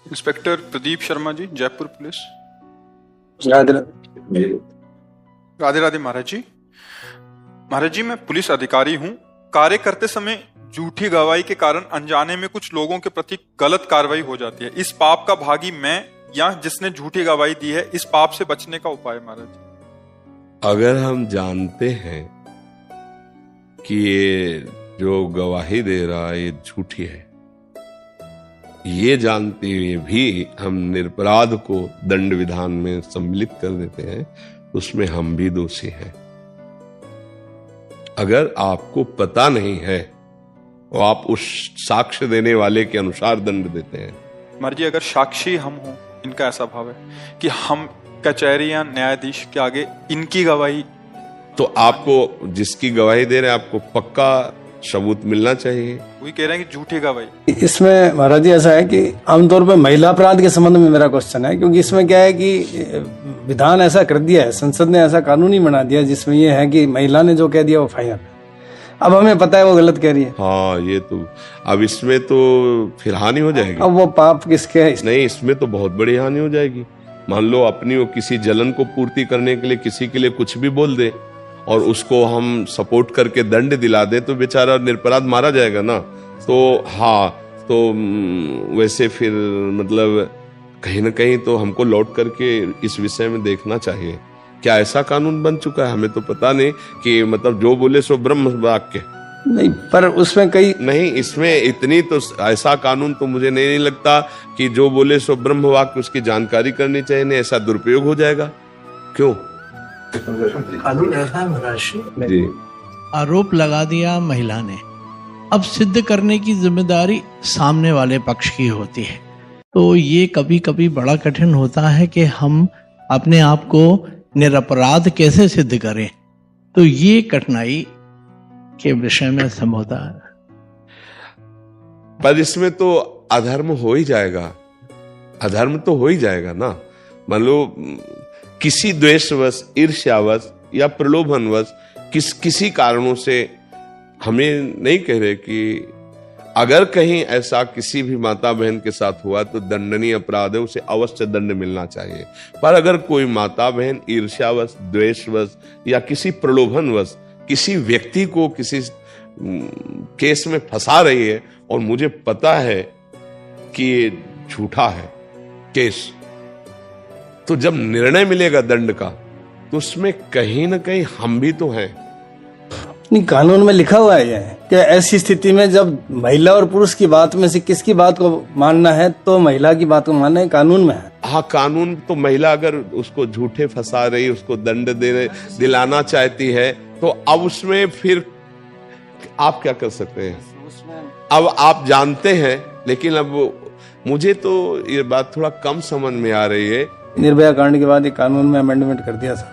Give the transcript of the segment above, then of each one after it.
Inspector Pradeep Sharma ji, Jaipur police. Radhe Radhe. Radhe Radhe महाराज जी। महाराज जी, मैं police अधिकारी हूँ। कार्य करते समय झूठी गवाही के कारण अनजाने में कुछ लोगों के प्रति गलत कार्रवाई हो जाती है। इस पाप का भागी मैं या जिसने झूठी गवाही दी है, इस पाप से बचने का उपाय महाराज जी। अगर हम जानते हैं कि ये जो गवाही दे रहा है ये झूठी है, ये जानते हुए भी हम निरपराध को दंड विधान में सम्मिलित कर देते हैं, उसमें हम भी दोषी हैं। अगर आपको पता नहीं है तो आप उस साक्ष्य देने वाले के अनुसार दंड देते हैं। महाराज जी, अगर साक्षी हम हों, इनका ऐसा भाव है कि हम कचहरी या न्यायाधीश के आगे इनकी गवाही, तो आपको जिसकी गवाही दे रहे हैं आपको पक्का सबूत मिलना चाहिए। वही कह रहे हैं कि झूठी गवाही। इसमें महाराज जी ऐसा है कि आमतौर पर महिला अपराध के संबंध में मेरा क्वेश्चन है, क्योंकि इसमें क्या है कि विधान ऐसा कर दिया है, संसद ने ऐसा कानून ही बना दिया जिसमें ये है कि महिला ने जो कह दिया वो फाइनल। अब हमें पता है वो गलत कह रही है। हाँ, ये तो अब इसमें तो फिर हानि हो जाएगी। अब वो पाप किसके है? नहीं, इसमें तो बहुत बड़ी हानि हो जाएगी। मान लो अपनी वो किसी जलन को पूर्ति करने के लिए किसी के लिए कुछ भी बोल दे और उसको हम सपोर्ट करके दंड दिला दे तो बेचारा निरपराध मारा जाएगा ना। तो हाँ, तो वैसे फिर मतलब कहीं ना कहीं तो हमको लौट करके इस विषय में देखना चाहिए। क्या ऐसा कानून बन चुका है? हमें तो पता नहीं कि मतलब जो बोले सो ब्रह्म वाक्य नहीं, पर उसमें कई नहीं, इसमें इतनी तो ऐसा कानून तो मुझे नहीं लगता कि जो बोले सो ब्रह्म वाक्य, उसकी जानकारी करनी चाहिए। नहीं, ऐसा दुरुपयोग हो जाएगा। क्यों? कानून ऐसा है महाराज जी, आरोप लगा दिया महिला ने, अब सिद्ध करने की जिम्मेदारी सामने वाले पक्ष की होती है। तो ये कभी कभी बड़ा कठिन होता है कि हम अपने आप को निरपराध कैसे सिद्ध करें। तो ये कठिनाई के विषय में समझौता है। पर इसमें तो अधर्म हो ही जाएगा। अधर्म तो हो ही जाएगा ना। मान लो किसी द्वेषवश, ईर्ष्यावश या प्रलोभनवश किसी कारणों से, हमें नहीं कह रहे कि अगर कहीं ऐसा किसी भी माता बहन के साथ हुआ तो दंडनीय अपराध है, उसे अवश्य दंड मिलना चाहिए। पर अगर कोई माता बहन ईर्ष्यावश, द्वेषवश या किसी प्रलोभनवश किसी व्यक्ति को किसी केस में फंसा रही है और मुझे पता है कि ये झूठा है केस, तो जब निर्णय मिलेगा दंड का तो उसमें कहीं ना कहीं हम भी तो हैं। नहीं, कानून में लिखा हुआ है कि ऐसी स्थिति में जब महिला और पुरुष की बात में से किसकी बात को मानना है तो महिला की बात को मानना है, कानून में है। हाँ, कानून तो महिला अगर उसको झूठे फंसा रही, उसको दंड दिलाना चाहती है, तो अब उसमें फिर आप क्या कर सकते हैं? अब आप जानते हैं, लेकिन अब मुझे तो ये बात थोड़ा कम समझ में आ रही है। निर्भया कांड के बाद ये कानून में अमेंडमेंट कर दिया था।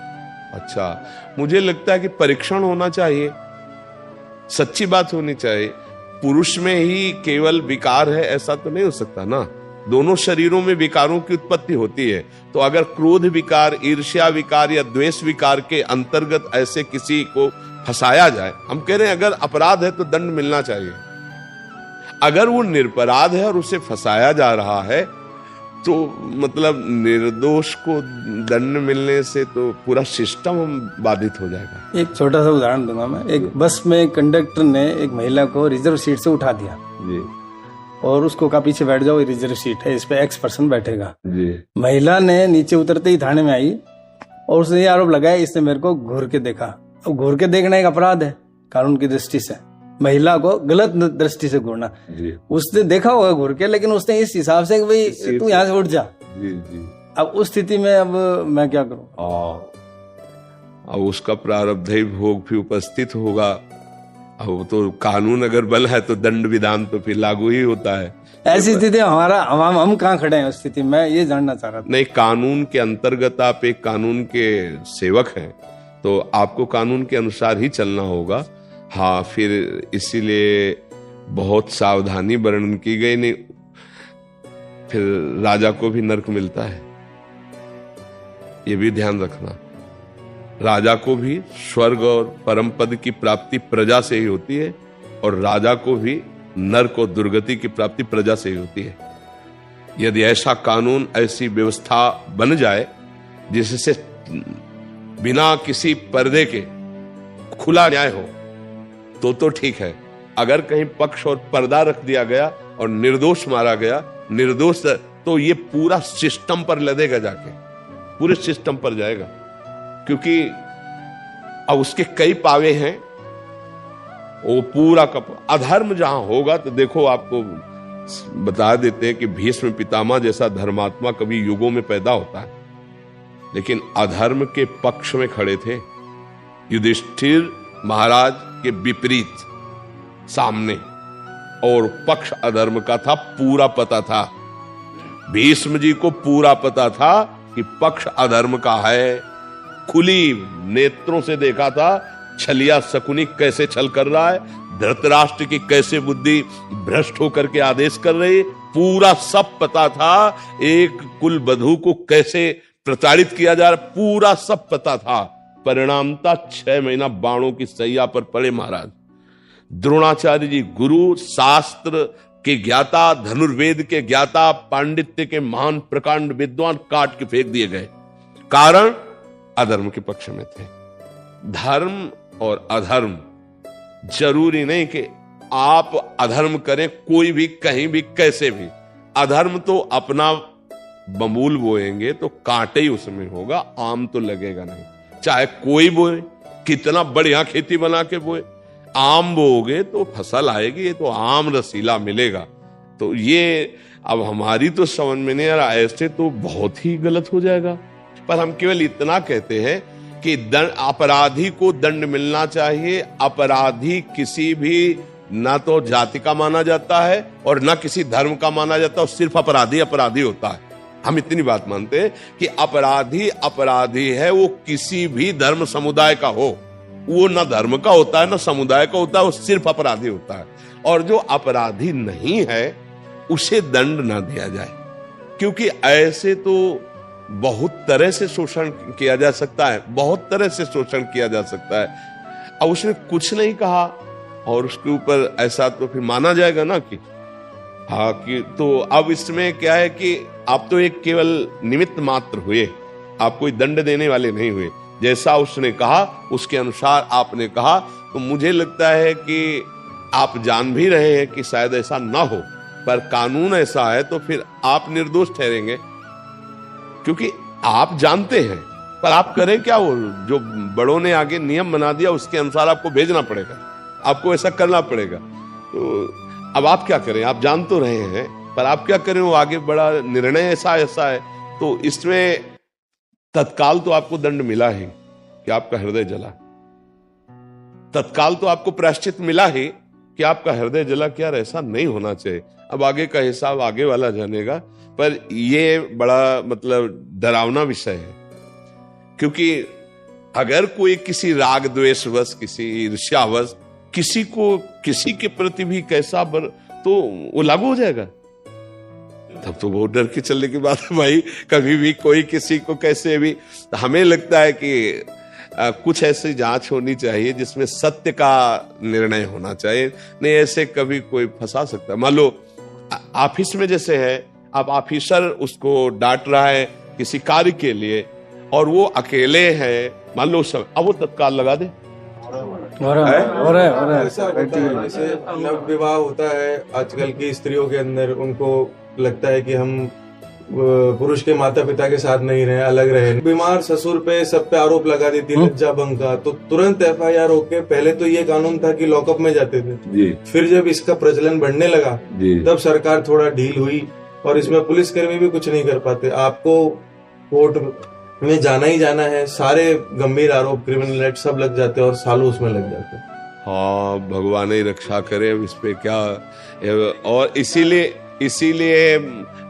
अच्छा, मुझे लगता है कि परीक्षण होना चाहिए, सच्ची बात होनी चाहिए। पुरुष में ही केवल विकार है ऐसा तो नहीं हो सकता ना। दोनों शरीरों में विकारों की उत्पत्ति होती है। तो अगर क्रोध विकार, ईर्ष्या विकार या द्वेष विकार के अंतर्गत ऐसे किसी को फंसाया जाए, हम कह रहे हैं अगर अपराध है तो दंड मिलना चाहिए। अगर वो निरपराध है और उसे फंसाया जा रहा है तो मतलब निर्दोष को दंड मिलने से तो पूरा सिस्टम बाधित हो जाएगा। एक छोटा सा उदाहरण दूंगा मैं। एक बस में कंडक्टर ने एक महिला को रिजर्व सीट से उठा दिया जी, और उसको कहा पीछे बैठ जाओ, रिजर्व सीट है, इस पे X पर्सन बैठेगा जी। महिला ने नीचे उतरते ही थाने में आई और उसने ये आरोप लगाया इसने मेरे को घूर के देखा। अब घूर के देखना एक अपराध है कानून की दृष्टि से, महिला को गलत दृष्टि से घूरना। उसने देखा होगा घूर के, लेकिन उसने इस हिसाब से कि भाई तू यहाँ से उठ जा। जी जी। अब उस स्थिति में अब मैं क्या करूं? अब उसका प्रारब्ध भोग भी उपस्थित होगा। अब तो कानून अगर बल है तो दंड विधान तो फिर लागू ही होता है। ऐसी स्थिति हमारा हम कहाँ खड़े हैं उस स्थिति में, मैं ये जानना चाह रहा था। नहीं, कानून के अंतर्गत आप एक कानून के सेवक हैं तो आपको कानून के अनुसार ही चलना होगा। हाँ, फिर इसीलिए बहुत सावधानी वर्णन की गई। नहीं, फिर राजा को भी नर्क मिलता है, ये भी ध्यान रखना। राजा को भी स्वर्ग और परम पद की प्राप्ति प्रजा से ही होती है और राजा को भी नर्क और दुर्गति की प्राप्ति प्रजा से ही होती है। यदि ऐसा कानून, ऐसी व्यवस्था बन जाए जिससे बिना किसी पर्दे के खुला न्याय हो तो ठीक है। अगर कहीं पक्ष और पर्दा रख दिया गया और निर्दोष मारा गया, निर्दोष, तो ये पूरा सिस्टम पर लदेगा, जाके पूरे सिस्टम पर जाएगा, क्योंकि अब उसके कई पावे हैं। वो पूरा अधर्म जहां होगा, तो देखो आपको बता देते हैं कि भीष्म पितामह जैसा धर्मात्मा कभी युगों में पैदा होता है, लेकिन अधर्म के पक्ष में खड़े थे। युधिष्ठिर महाराज के विपरीत सामने, और पक्ष अधर्म का था, पूरा पता था। भीष्म जी को पूरा पता था कि पक्ष अधर्म का है, खुली नेत्रों से देखा था छलिया शकुनी कैसे छल कर रहा है, धृतराष्ट्र की कैसे बुद्धि भ्रष्ट होकर के आदेश कर रही, पूरा सब पता था। एक कुल वधू को कैसे प्रताड़ित किया जा रहा, पूरा सब पता था। परिणाम था 6 महीना बाणों की सैया पर पड़े महाराज। द्रोणाचार्य जी गुरु, शास्त्र के ज्ञाता, धनुर्वेद के ज्ञाता, पांडित्य के महान प्रकांड विद्वान काट के फेंक दिए गए, कारण अधर्म के पक्ष में थे। धर्म और अधर्म, जरूरी नहीं कि आप अधर्म करें, कोई भी कहीं भी कैसे भी। अधर्म तो अपना बमूल बोएंगे तो कांटे ही उसमें होगा, आम तो लगेगा नहीं। चाहे कोई बोए, कितना बढ़िया खेती बना के बोए, आम बोओगे तो फसल आएगी, ये तो आम रसीला मिलेगा। तो ये अब हमारी तो समझ में नहीं आ रहा, ऐसे तो बहुत ही गलत हो जाएगा। पर हम केवल इतना कहते हैं कि अपराधी को दंड मिलना चाहिए। अपराधी किसी भी ना तो जाति का माना जाता है और ना किसी धर्म का माना जाता है, सिर्फ अपराधी अपराधी होता है। हम इतनी बात मानते हैं कि अपराधी अपराधी है, वो किसी भी धर्म समुदाय का हो, वो ना धर्म का होता है ना समुदाय का होता है, वो सिर्फ अपराधी होता है। और जो अपराधी नहीं है उसे दंड ना दिया जाए, क्योंकि ऐसे तो बहुत तरह से शोषण किया जा सकता है, बहुत तरह से शोषण किया जा सकता है। अब उसने कुछ नहीं कहा और उसके ऊपर ऐसा तो फिर माना जाएगा ना कि हाँ, कि तो अब इसमें क्या है कि आप तो एक केवल निमित्त मात्र हुए, आप कोई दंड देने वाले नहीं हुए। जैसा उसने कहा उसके अनुसार आपने कहा, तो मुझे लगता है कि आप जान भी रहे हैं कि शायद ऐसा ना हो, पर कानून ऐसा है तो फिर आप निर्दोष ठहरेंगे, क्योंकि आप जानते हैं। पर आप करें क्या, वो जो बड़ों ने आगे नियम बना दिया उसके अनुसार आपको भेजना पड़ेगा, आपको ऐसा करना पड़ेगा। तो अब आप क्या करें, आप जान तो रहे हैं, पर आप क्या करें, वो आगे बड़ा निर्णय ऐसा है। तो इसमें तत्काल तो आपको दंड मिला ही कि आपका हृदय जला, तत्काल तो आपको प्रायश्चित मिला ही कि आपका हृदय जला। क्या ऐसा नहीं होना चाहिए। अब आगे का हिसाब आगे वाला जानेगा, पर ये बड़ा मतलब डरावना विषय है, क्योंकि अगर कोई किसी राग द्वेषवश, किसी ईर्ष्यावश किसी को किसी के प्रति भी कैसा तो वो लागू हो जाएगा। तब तो बहुत डर के चलने की बात है भाई, कभी भी कोई किसी को कैसे भी। हमें लगता है कि कुछ ऐसी जांच होनी चाहिए जिसमें सत्य का निर्णय होना चाहिए, नहीं ऐसे कभी कोई फंसा सकता है। मान लो ऑफिस में जैसे है, आप ऑफिसर उसको डांट रहा है किसी कार्य के लिए और वो अकेले हैं, मान लो सब, अब वो तत्काल लगा दे। जैसे नव विवाह होता है आजकल की स्त्रियों के अंदर, उनको लगता है कि हम पुरुष के माता पिता के साथ नहीं रहे, अलग रहे। बीमार ससुर पे सब पे आरोप लगा देती लज्जा भंग का, तो तुरंत FIR होके, पहले तो ये कानून था कि लॉकअप में जाते थे जी। फिर जब इसका प्रचलन बढ़ने लगा तब सरकार थोड़ा ढील हुई और इसमें पुलिसकर्मी भी कुछ नहीं कर पाते। आपको कोर्ट में जाना ही जाना है, सारे गंभीर आरोप, क्रिमिनल एक्ट सब लग जाते हैं और सालों उसमें लग जाते हैं। हाँ, भगवान ही रक्षा करे, इस पे क्या। और इसीलिए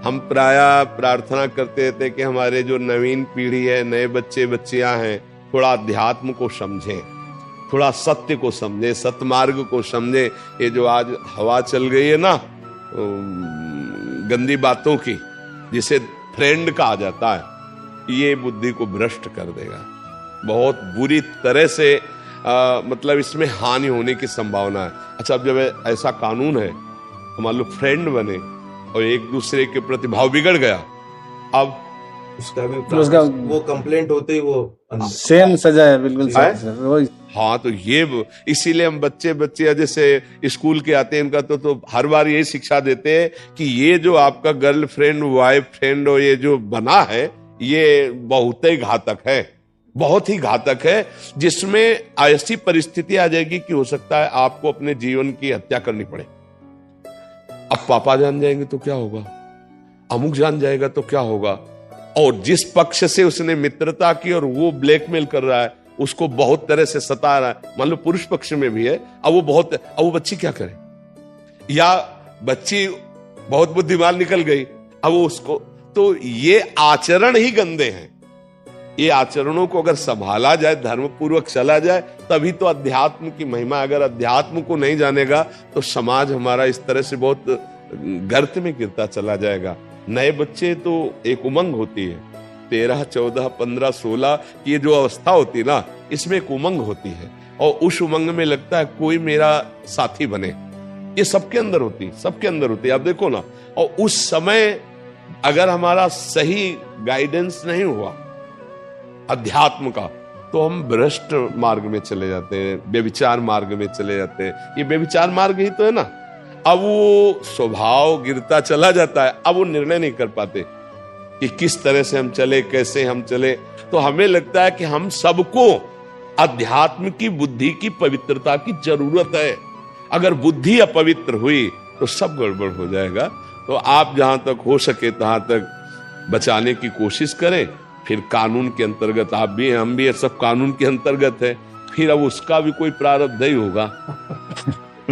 हम प्राय प्रार्थना करते थे कि हमारे जो नवीन पीढ़ी है, नए बच्चे बच्चियां हैं, थोड़ा अध्यात्म को समझें, थोड़ा सत्य को समझें, सतमार्ग को समझें। ये जो आज हवा चल गई है ना गंदी बातों की, जिसे फ्रेंड कहा जाता है, ये बुद्धि को भ्रष्ट कर देगा बहुत बुरी तरह से। मतलब इसमें हानि होने की संभावना है। अच्छा, अब जब ऐसा कानून है, मान लो फ्रेंड बने और एक दूसरे के प्रति भाव बिगड़ गया, अब उसका भी उसका वो कंप्लेंट होते ही वो सेम सजा है, बिल्कुल है? सर वही। हाँ, तो ये इसीलिए हम बच्चे जैसे स्कूल के आते हैं, इनका तो हर बार यही शिक्षा देते हैं कि ये जो आपका गर्लफ्रेंड वाइफ फ्रेंड और ये जो बना है, ये बहुत ही घातक है, बहुत ही घातक है, जिसमें ऐसी परिस्थिति आ जाएगी कि हो सकता है आपको अपने जीवन की हत्या करनी पड़े। अब पापा जान जाएंगे तो क्या होगा, अमुक जान जाएगा तो क्या होगा, और जिस पक्ष से उसने मित्रता की और वो ब्लैकमेल कर रहा है, उसको बहुत तरह से सता रहा है, मान लो पुरुष पक्ष में भी है, अब वो बच्ची क्या करे, या बच्ची बहुत बुद्धिमान निकल गई, अब वो उसको, तो ये आचरण ही गंदे हैं। ये आचरणों को अगर संभाला जाए, धर्म पूर्वक चला जाए, तभी तो अध्यात्म की महिमा। अगर अध्यात्म को नहीं जानेगा तो समाज हमारा इस तरह से बहुत गर्त में गिरता चला जाएगा। नए बच्चे तो एक उमंग होती है, 13, 14, 15, 16 की ये जो अवस्था होती है ना, इसमें एक उमंग होती है, और उस उमंग में लगता है कोई मेरा साथी बने। ये सबके अंदर होती है, सबके अंदर होती है, आप देखो ना। और उस समय अगर हमारा सही गाइडेंस नहीं हुआ अध्यात्म का, तो हम भ्रष्ट मार्ग में चले जाते हैं, व्यभिचार मार्ग में चले जाते हैं। ये व्यभिचार मार्ग ही तो है ना। अब वो स्वभाव गिरता चला जाता है, अब वो निर्णय नहीं कर पाते कि किस तरह से हम चले, कैसे हम चले। तो हमें लगता है कि हम सबको अध्यात्म की, बुद्धि की पवित्रता की जरूरत है। अगर बुद्धि अपवित्र हुई तो सब गड़बड़ हो जाएगा। तो आप जहां तक हो सके तहां तक बचाने की कोशिश करें। फिर कानून के अंतर्गत आप भी हैं, हम भी हैं, सब कानून के अंतर्गत है। फिर अब उसका भी कोई प्रारब्ध ही होगा।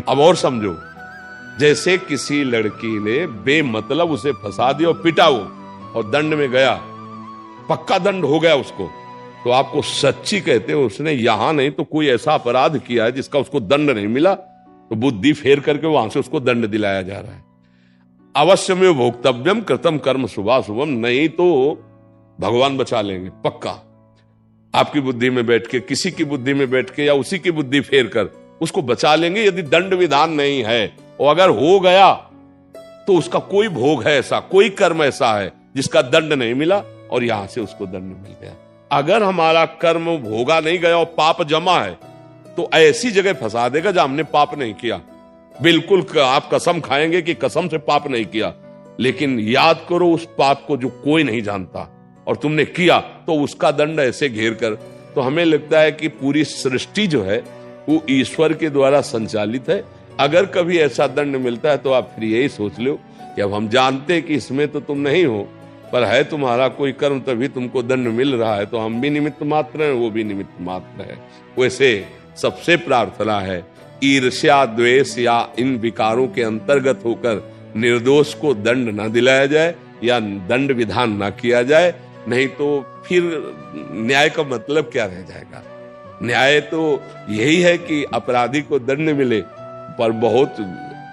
अब और समझो, जैसे किसी लड़की ने बेमतलब उसे फंसा दिया और पिटा वो, और दंड में गया, पक्का दंड हो गया उसको, तो आपको सच्ची कहते हो उसने यहां नहीं तो कोई ऐसा अपराध किया है जिसका उसको दंड नहीं मिला, तो बुद्धि फेर करके वहां से उसको दंड दिलाया जा रहा है। अवश्य में भोक्तव्यम कृतम कर्म शुभाशुभम, नहीं तो भगवान बचा लेंगे पक्का। आपकी बुद्धि में बैठ के, किसी की बुद्धि में बैठ के, या उसी की बुद्धि फेर कर उसको बचा लेंगे, यदि दंड विधान नहीं है। और अगर हो गया तो उसका कोई भोग है ऐसा, कोई कर्म ऐसा है जिसका दंड नहीं मिला और यहां से उसको दंड मिल गया। अगर हमारा कर्म भोगा नहीं गया और पाप जमा है, तो ऐसी जगह फंसा देगा जहां हमने पाप नहीं किया। बिल्कुल आप कसम खाएंगे कि कसम से पाप नहीं किया, लेकिन याद करो उस पाप को जो कोई नहीं जानता और तुमने किया, तो उसका दंड ऐसे घेर कर। तो हमें लगता है कि पूरी सृष्टि जो है वो ईश्वर के द्वारा संचालित है। अगर कभी ऐसा दंड मिलता है तो आप फिर यही सोच लो कि अब हम जानते हैं कि इसमें तो तुम नहीं हो, पर है तुम्हारा कोई कर्म तभी तुमको दंड मिल रहा है, तो हम भी निमित्त मात्र हैं, वो भी निमित्त मात्र है। वैसे सबसे प्रार्थना है ईर्ष्या, द्वेष या इन विकारों के अंतर्गत होकर निर्दोष को दंड न दिलाया जाए या दंड विधान न किया जाए, नहीं तो फिर न्याय का मतलब क्या रह जाएगा। न्याय तो यही है कि अपराधी को दंड मिले, पर बहुत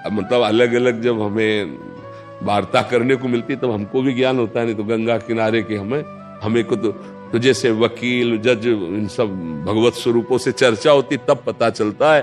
मतलब अलग अलग जब हमें वार्ता करने को मिलती तब हमको भी ज्ञान होता है, नहीं तो गंगा किनारे के हमें को तो जैसे वकील, जज, इन सब भगवत स्वरूपों से चर्चा होती तब पता चलता है।